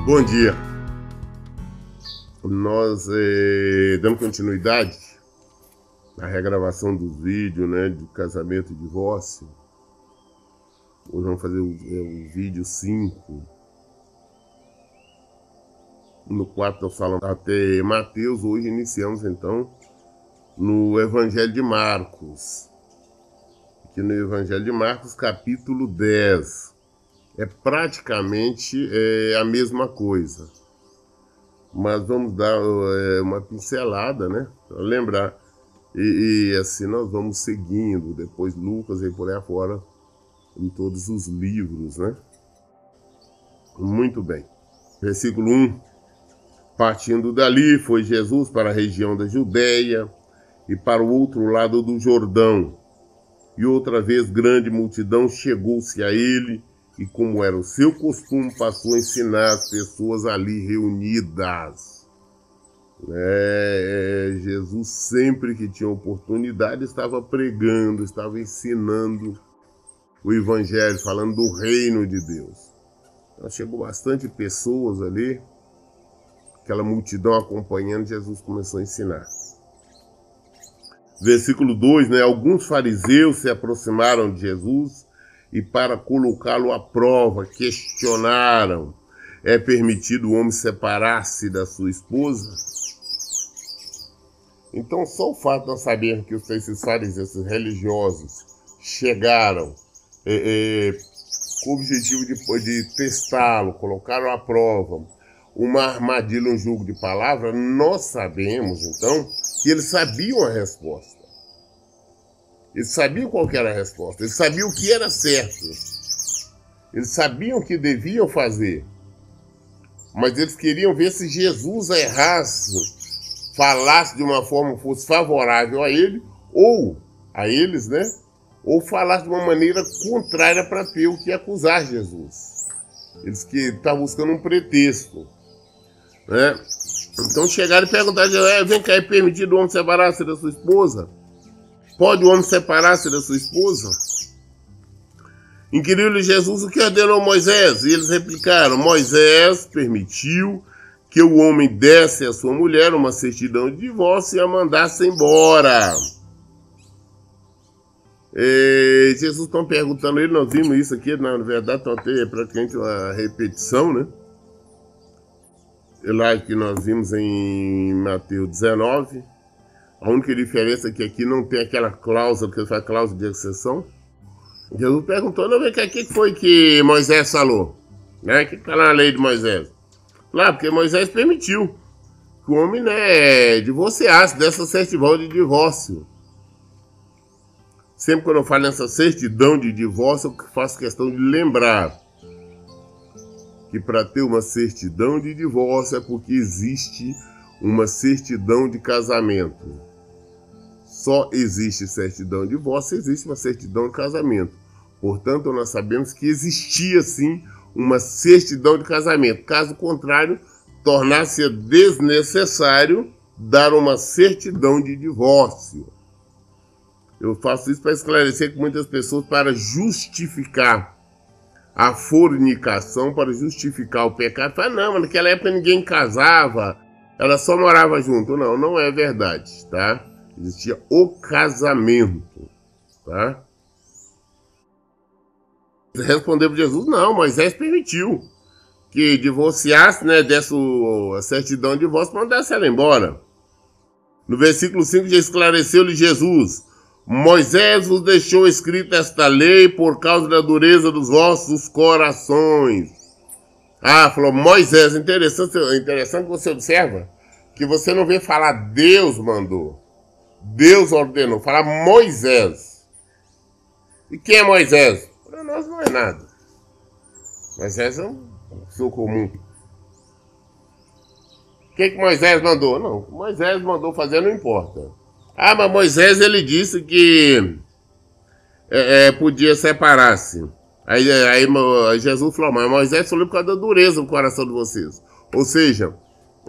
Bom dia. Nós dando continuidade à regravação dos vídeos, né, de casamento e divórcio. Hoje vamos fazer o vídeo 5. No 4 nós falamos até Mateus. Hoje iniciamos então no Evangelho de Marcos. Aqui no Evangelho de Marcos, capítulo 10. É praticamente a mesma coisa. Mas vamos dar uma pincelada, né? Para lembrar. E assim nós vamos seguindo. Depois Lucas e por aí afora, em todos os livros, né? Muito bem. Versículo 1. Partindo dali, foi Jesus para a região da Judéia e para o outro lado do Jordão. E outra vez grande multidão chegou-se a ele, e como era o seu costume, passou a ensinar as pessoas ali reunidas. Jesus sempre que tinha oportunidade estava pregando, estava ensinando o Evangelho, falando do reino de Deus. Então, chegou bastante pessoas ali, aquela multidão acompanhando, Jesus começou a ensinar. Versículo 2, né? Alguns fariseus se aproximaram de Jesus e para colocá-lo à prova, questionaram: é permitido o homem separar-se da sua esposa? Então, só o fato de nós sabermos que esses fariseus, esses religiosos, chegaram com o objetivo de testá-lo, colocaram à prova, uma armadilha, um jogo de palavra, nós sabemos, então, que eles sabiam a resposta. Eles sabiam qual que era a resposta. Eles sabiam o que era certo. Eles sabiam o que deviam fazer. Mas eles queriam ver se Jesus errasse, falasse de uma forma que fosse favorável a ele, ou a eles, né? Ou falasse de uma maneira contrária para ter o que acusar Jesus. Eles que estavam buscando um pretexto, né? Então chegaram e perguntaram: vem cá, é permitido o homem separar-se da sua esposa? Pode o homem separar-se da sua esposa? Inquiriu-lhe Jesus o que ordenou Moisés. E eles replicaram: Moisés permitiu que o homem desse à sua mulher uma certidão de divórcio e a mandasse embora. Jesus estão perguntando a ele, nós vimos isso aqui, na verdade, é praticamente uma repetição, né? Lá que nós vimos em Mateus 19. A única diferença é que aqui não tem aquela cláusula, que faz cláusula de exceção. Jesus perguntou: não, vem cá, o que foi que Moisés falou? Né? O que está na lei de Moisés? Lá, porque Moisés permitiu que o homem, né, divorciasse dessa certidão de divórcio. Sempre quando eu falo nessa certidão de divórcio, eu faço questão de lembrar que para ter uma certidão de divórcio é porque existe uma certidão de casamento. Só existe certidão de divórcio, existe uma certidão de casamento. Portanto, nós sabemos que existia sim uma certidão de casamento. Caso contrário, tornar-se desnecessário dar uma certidão de divórcio. Eu faço isso para esclarecer que muitas pessoas, para justificar a fornicação, para justificar o pecado, falam: não, mas naquela época ninguém casava, ela só morava junto. Não, não é verdade, tá? Existia o casamento, tá? Respondeu para Jesus: não, Moisés permitiu que divorciasse, né, desse a certidão de divórcio, mandasse ela embora. No versículo 5 já esclareceu-lhe Jesus: Moisés vos deixou escrita esta lei por causa da dureza dos vossos corações. Falou Moisés. Interessante que você observa que você não vê falar Deus mandou, Deus ordenou, fala Moisés. E quem é Moisés? Para nós não é nada. Moisés é um pessoa comum. O que Moisés mandou? Não, Moisés mandou fazer, não importa. Mas Moisés, ele disse que podia separar-se. Aí Jesus falou: mas Moisés falou por causa da dureza do coração de vocês. Ou seja,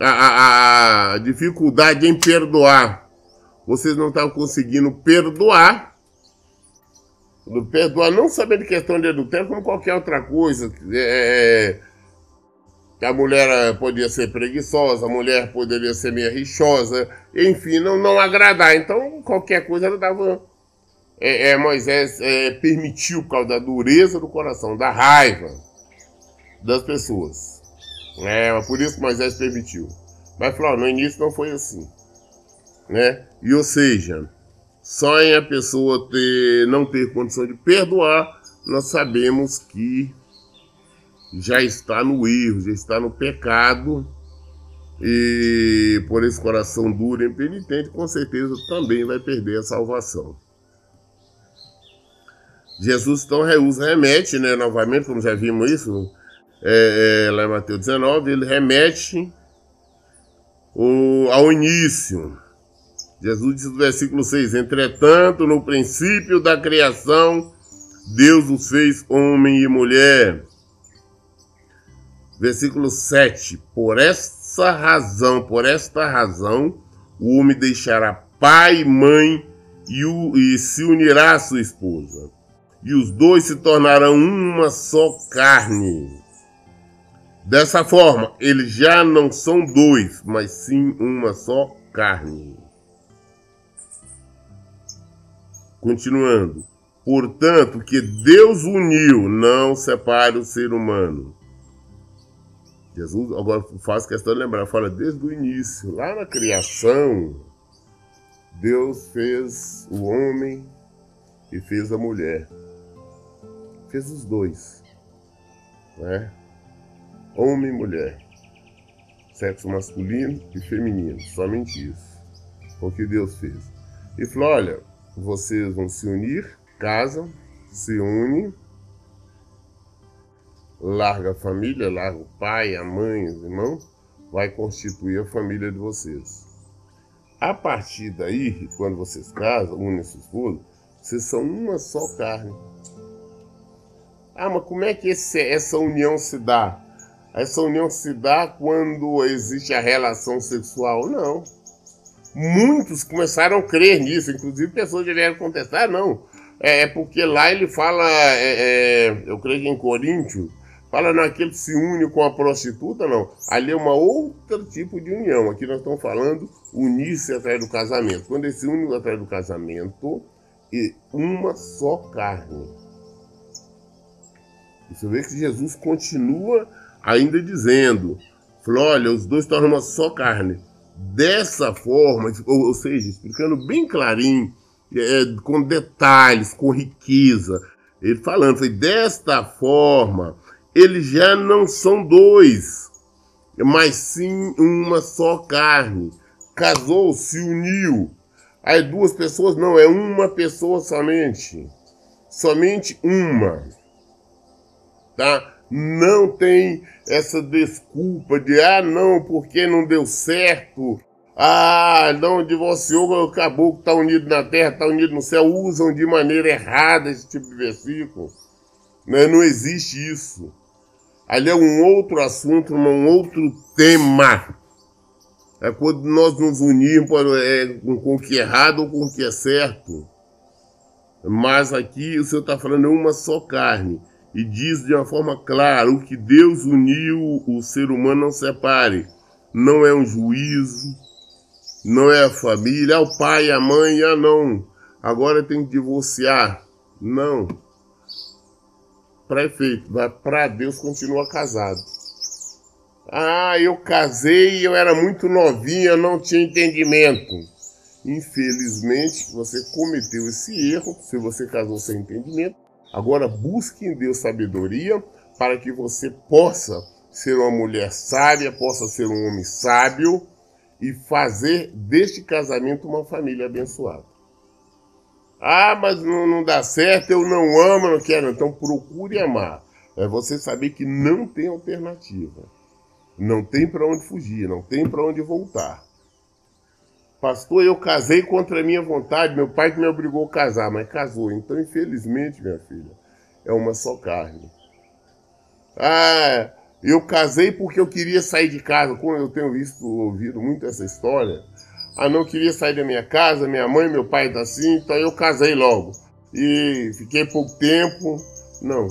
a dificuldade em perdoar. Vocês não estavam conseguindo perdoar. Perdoar não somente questão de adultério, como qualquer outra coisa. A mulher podia ser preguiçosa, a mulher poderia ser meio rixosa, enfim, não agradar. Então, qualquer coisa ela dava. Moisés permitiu, por causa da dureza do coração, da raiva das pessoas. Por isso que Moisés permitiu. Mas falou, no início não foi assim. Né? E ou seja, só em a pessoa não ter condição de perdoar, nós sabemos que já está no erro, já está no pecado, e por esse coração duro e impenitente, com certeza também vai perder a salvação. Jesus então remete, né, novamente, como já vimos isso, lá em Mateus 19, ele remete ao início. Jesus diz no versículo 6, entretanto, no princípio da criação, Deus os fez homem e mulher. Versículo 7, por esta razão, o homem deixará pai e mãe e se unirá à sua esposa. E os dois se tornarão uma só carne. Dessa forma, eles já não são dois, mas sim uma só carne. Continuando. Portanto, que Deus uniu, não separe o ser humano. Jesus agora faz questão de lembrar, fala desde o início, lá na criação, Deus fez o homem e fez a mulher. Fez os dois, né? Homem e mulher, sexo masculino e feminino, somente isso. Foi o que Deus fez. E falou, olha, vocês vão se unir, casam, se unem, larga a família, larga o pai, a mãe, os irmãos, vai constituir a família de vocês. A partir daí, quando vocês casam, unem sua esposa, vocês são uma só carne. Mas como é que essa união se dá? Essa união se dá quando existe a relação sexual? Não. Muitos começaram a crer nisso, inclusive pessoas já vieram contestar, não. Porque lá ele fala, eu creio que em Coríntios, fala naquele que se une com a prostituta, não. Ali é uma outro tipo de união. Aqui nós estamos falando unir-se através do casamento. Quando eles se unem através do casamento, é uma só carne. Você vê que Jesus continua ainda dizendo, falou, olha, os dois tornam uma só carne. Dessa forma, ou seja, explicando bem clarinho, com detalhes, com riqueza. Ele falando, foi desta forma, eles já não são dois, mas sim uma só carne. Casou, se uniu. Aí duas pessoas, não, é uma pessoa somente. Somente uma. Tá? Não tem essa desculpa de, não, porque não deu certo. Não, divorciou, acabou que está unido na terra, está unido no céu. Usam de maneira errada esse tipo de versículo. Não existe isso. Ali é um outro assunto, um outro tema. É quando nós nos unirmos com o que é errado ou com o que é certo. Mas aqui o Senhor está falando uma só carne. E diz de uma forma clara, o que Deus uniu, o ser humano não separe. Não é um juízo, não é a família, o pai, a mãe, não. Agora tem que divorciar. Não. Para efeito, para Deus continua casado. Eu casei, eu era muito novinha, não tinha entendimento. Infelizmente, você cometeu esse erro, se você casou sem entendimento. Agora busque em Deus sabedoria para que você possa ser uma mulher sábia, possa ser um homem sábio e fazer deste casamento uma família abençoada. Mas não dá certo, eu não amo, não quero. Então procure amar. É você saber que não tem alternativa. Não tem para onde fugir, não tem para onde voltar. Pastor, eu casei contra a minha vontade, meu pai que me obrigou a casar, mas casou. Então, infelizmente, minha filha, é uma só carne. Eu casei porque eu queria sair de casa. Como eu tenho ouvido muito essa história. Não queria sair da minha casa, minha mãe, meu pai tá assim, então eu casei logo. E fiquei pouco tempo. Não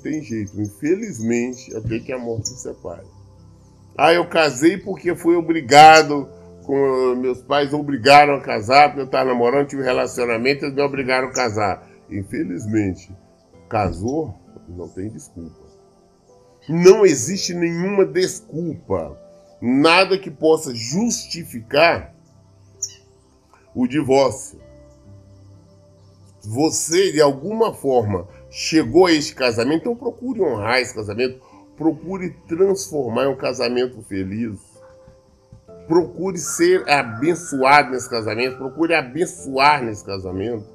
tem jeito. Infelizmente, até que a morte nos separe. Ah, eu casei porque fui obrigado, meus pais obrigaram a casar, porque eu estava namorando, tive relacionamento, eles me obrigaram a casar. Infelizmente, casou, não tem desculpa. Não existe nenhuma desculpa, nada que possa justificar o divórcio. Você, de alguma forma, chegou a este casamento, então procure honrar esse casamento, procure transformar em um casamento feliz. Procure ser abençoado nesse casamento, procure abençoar nesse casamento.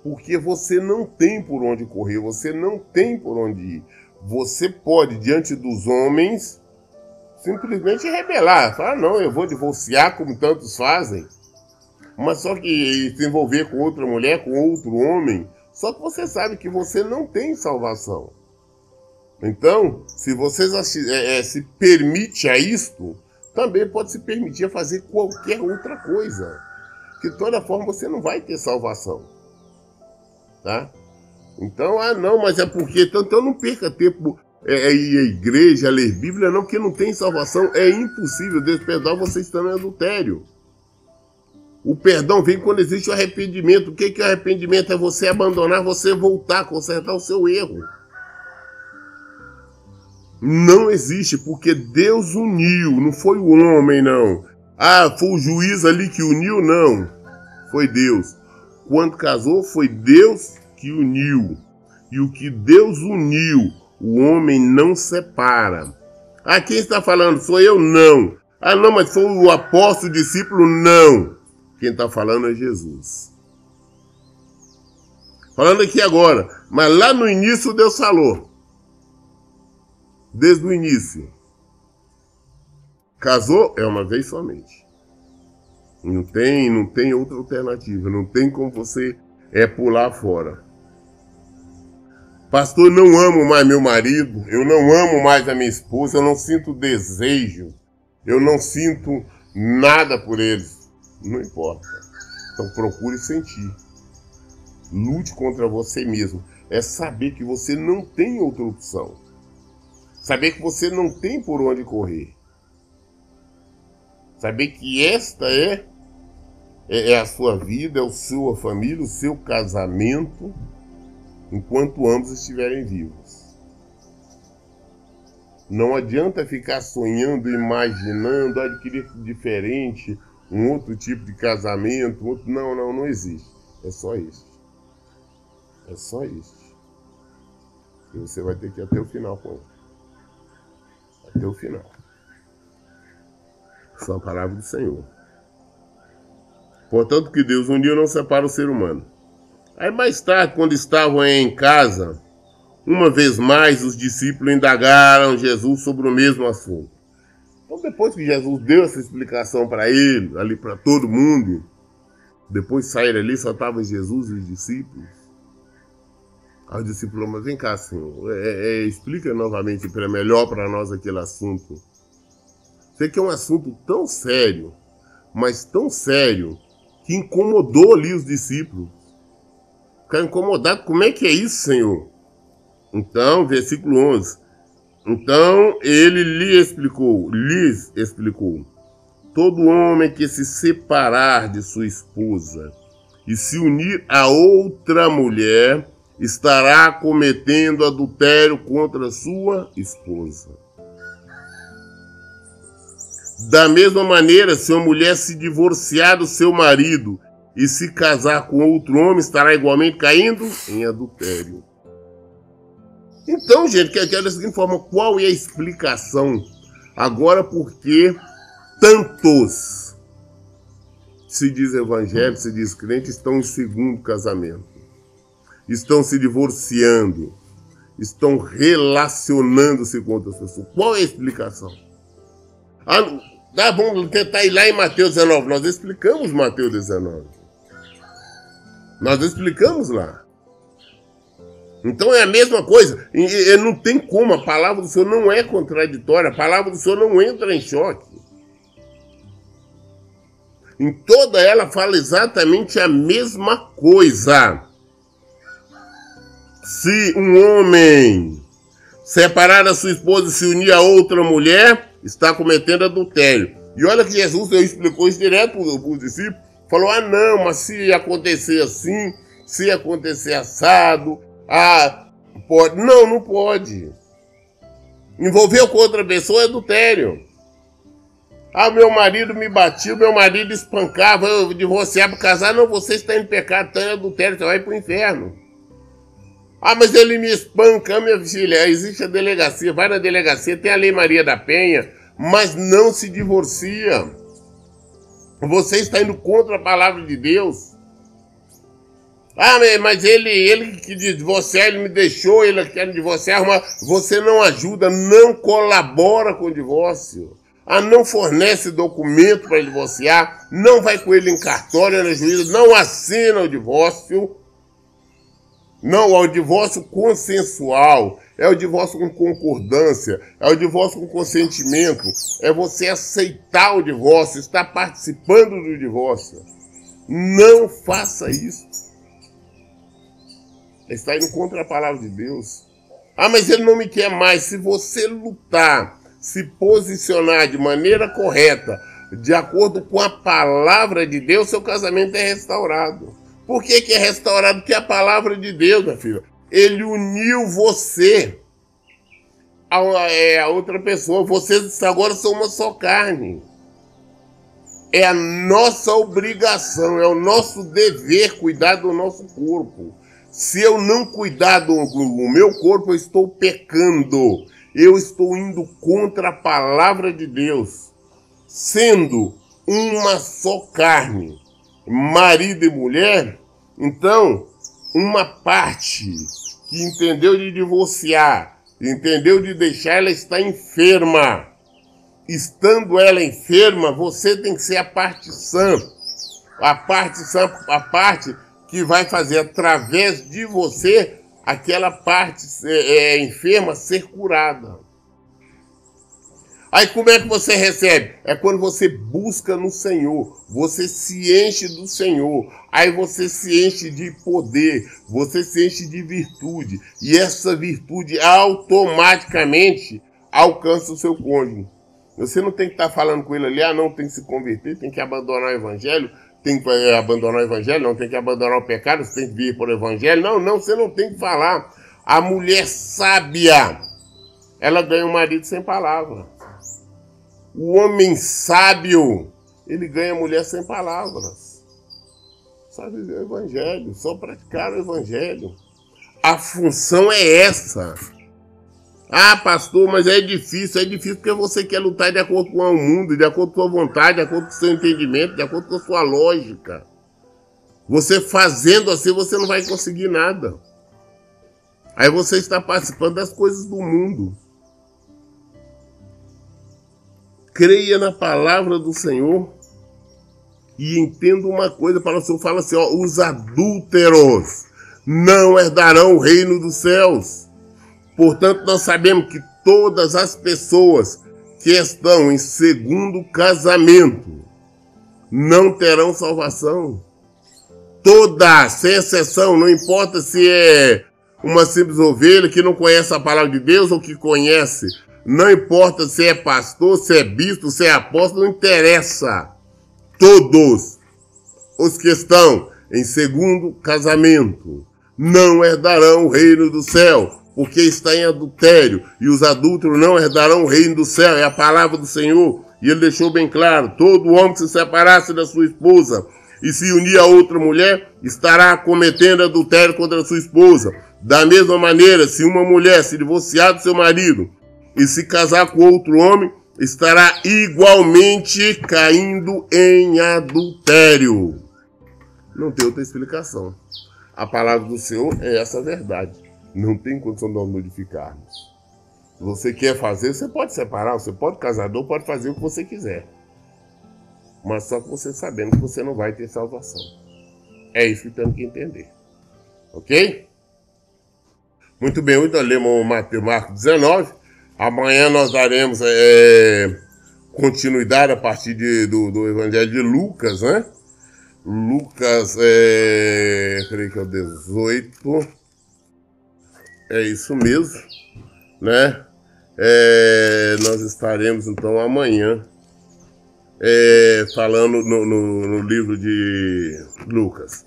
Porque você não tem por onde correr, você não tem por onde ir. Você pode, diante dos homens, simplesmente rebelar. Falar, não, eu vou divorciar como tantos fazem. Mas só que se envolver com outra mulher, com outro homem, só que você sabe que você não tem salvação. Então, se você se permite a isto, também pode se permitir a fazer qualquer outra coisa. Que de toda forma você não vai ter salvação. Tá? Então, não, mas é porque... Então não perca tempo ir à igreja, a ler Bíblia, não, porque não tem salvação. É impossível Deus perdoar você estando em adultério. O perdão vem quando existe o arrependimento. O que é arrependimento? É você abandonar, você voltar, consertar o seu erro. Não existe, porque Deus uniu, não foi o homem, não. Ah, foi o juiz ali que uniu? Não, foi Deus. Quando casou, foi Deus que uniu. E o que Deus uniu, o homem não separa. Ah, quem está falando? Sou eu? Não. Ah, não, mas foi o apóstolo, o discípulo? Não. Quem está falando é Jesus. Falando aqui agora, mas lá no início Deus falou. Desde o início. Casou é uma vez somente. Não tem outra alternativa. Não tem como você pular fora. Pastor, não amo mais meu marido. Eu não amo mais a minha esposa. Eu não sinto desejo. Eu não sinto nada por eles. Não importa. Então procure sentir. Lute contra você mesmo. É saber que você não tem outra opção. Saber que você não tem por onde correr. Saber que esta é a sua vida, é a sua família, o seu casamento, enquanto ambos estiverem vivos. Não adianta ficar sonhando, imaginando, adquirir diferente, um outro tipo de casamento. Não existe. É só este. É só este. E você vai ter que ir até o final com ele. Até o final. Essa é a palavra do Senhor. Portanto, que Deus uniu não separa o ser humano. Aí mais tarde, quando estavam em casa, uma vez mais os discípulos indagaram Jesus sobre o mesmo assunto. Então depois que Jesus deu essa explicação para ele, ali para todo mundo, depois de sair ali, só estavam Jesus e os discípulos. Aí o discípulo, mas vem cá, Senhor, explica novamente melhor para nós aquele assunto. Sei que é um assunto tão sério, mas tão sério, que incomodou ali os discípulos. Ficaram incomodados, como é que é isso, Senhor? Então, versículo 11. Então ele lhes explicou, todo homem que se separar de sua esposa e se unir a outra mulher, estará cometendo adultério contra sua esposa. Da mesma maneira, se uma mulher se divorciar do seu marido e se casar com outro homem, estará igualmente caindo em adultério. Então, gente, quero da seguinte forma, qual é a explicação? Agora, porque tantos se diz evangélico, se diz crente, estão em segundo casamento. Estão se divorciando, estão relacionando-se com outras pessoas. Qual é a explicação? Vamos tentar ir lá em Mateus 19. Nós explicamos Mateus 19. Nós explicamos lá. Então é a mesma coisa. E não tem como. A palavra do Senhor não é contraditória. A palavra do Senhor não entra em choque. Em toda ela fala exatamente a mesma coisa. Se um homem separar a sua esposa e se unir a outra mulher, está cometendo adultério. E olha que Jesus explicou isso direto para os discípulos. Falou, não, mas se acontecer assim, se acontecer assado, pode. Não, não pode. Envolveu com outra pessoa é adultério. Meu marido me batia, meu marido espancava, eu divorciava para casar. Não, você está em pecado, está em adultério, você vai para o inferno. Mas ele me espanca, minha filha. Existe a delegacia, vai na delegacia, tem a Lei Maria da Penha, mas não se divorcia. Você está indo contra a palavra de Deus. Mas ele que divorciar, ele me deixou, ele quer divorciar, mas você não ajuda, não colabora com o divórcio. Não fornece documento para divorciar, não vai com ele em cartório na juíza, não assina o divórcio. Não, é o divórcio consensual, é o divórcio com concordância, é o divórcio com consentimento, é você aceitar o divórcio, estar participando do divórcio. Não faça isso. Está indo contra a palavra de Deus. Mas ele não me quer mais. Se você lutar, se posicionar de maneira correta, de acordo com a palavra de Deus, seu casamento é restaurado. Por que é restaurado? Porque é a palavra de Deus, minha filha. Ele uniu você a outra pessoa. Vocês agora são uma só carne. É a nossa obrigação, é o nosso dever cuidar do nosso corpo. Se eu não cuidar do meu corpo, eu estou pecando. Eu estou indo contra a palavra de Deus. Sendo uma só carne, marido e mulher, então, uma parte que entendeu de divorciar, entendeu de deixar, ela está enferma. Estando ela enferma, você tem que ser a parte sã. A parte que vai fazer através de você aquela parte enferma ser curada. Aí como é que você recebe? É quando você busca no Senhor, você se enche do Senhor, aí você se enche de poder, você se enche de virtude, e essa virtude automaticamente alcança o seu cônjuge. Você não tem que estar falando com ele ali, não, tem que se converter, tem que abandonar o evangelho, tem que abandonar o evangelho, não tem que abandonar o pecado, você tem que vir para o evangelho. Não, você não tem que falar. A mulher sábia, ela ganha um marido sem palavra. O homem sábio, ele ganha mulher sem palavras. Sabe o evangelho, só praticar o evangelho. A função é essa. Pastor, mas é difícil porque você quer lutar de acordo com o mundo, de acordo com a sua vontade, de acordo com o seu entendimento, de acordo com a sua lógica. Você fazendo assim, você não vai conseguir nada. Aí você está participando das coisas do mundo. Creia na palavra do Senhor e entenda uma coisa, para o Senhor fala assim, os adúlteros não herdarão o reino dos céus. Portanto, nós sabemos que todas as pessoas que estão em segundo casamento não terão salvação. Todas, sem exceção, não importa se é uma simples ovelha que não conhece a palavra de Deus ou que conhece. Não importa se é pastor, se é bispo, se é apóstolo, não interessa. Todos os que estão em segundo casamento não herdarão o reino do céu, porque está em adultério, e os adúlteros não herdarão o reino do céu. É a palavra do Senhor, e ele deixou bem claro, todo homem que se separasse da sua esposa e se unir a outra mulher, estará cometendo adultério contra a sua esposa. Da mesma maneira, se uma mulher se divorciar do seu marido e se casar com outro homem, estará igualmente caindo em adultério. Não tem outra explicação. A palavra do Senhor é essa verdade. Não tem condição de nós modificarmos. Se você quer fazer, você pode separar, você pode casador, pode fazer o que você quiser. Mas só que você sabendo que você não vai ter salvação. É isso que temos que entender. Ok? Muito bem, hoje nós lemos Marcos 19. Amanhã nós daremos continuidade a partir do Evangelho de Lucas, né? Lucas, creio que é o 18. É isso mesmo, né? Nós estaremos então amanhã falando no livro de Lucas.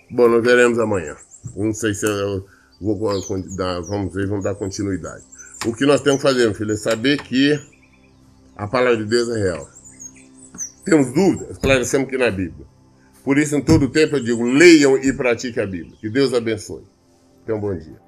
Bom, nós veremos amanhã. Não sei se eu vamos dar continuidade. O que nós temos que fazer, meu filho, é saber que a palavra de Deus é real. Temos dúvidas? Esclarecemos que na Bíblia. Por isso, em todo tempo, eu digo, leiam e pratiquem a Bíblia. Que Deus abençoe. Tenham um bom dia.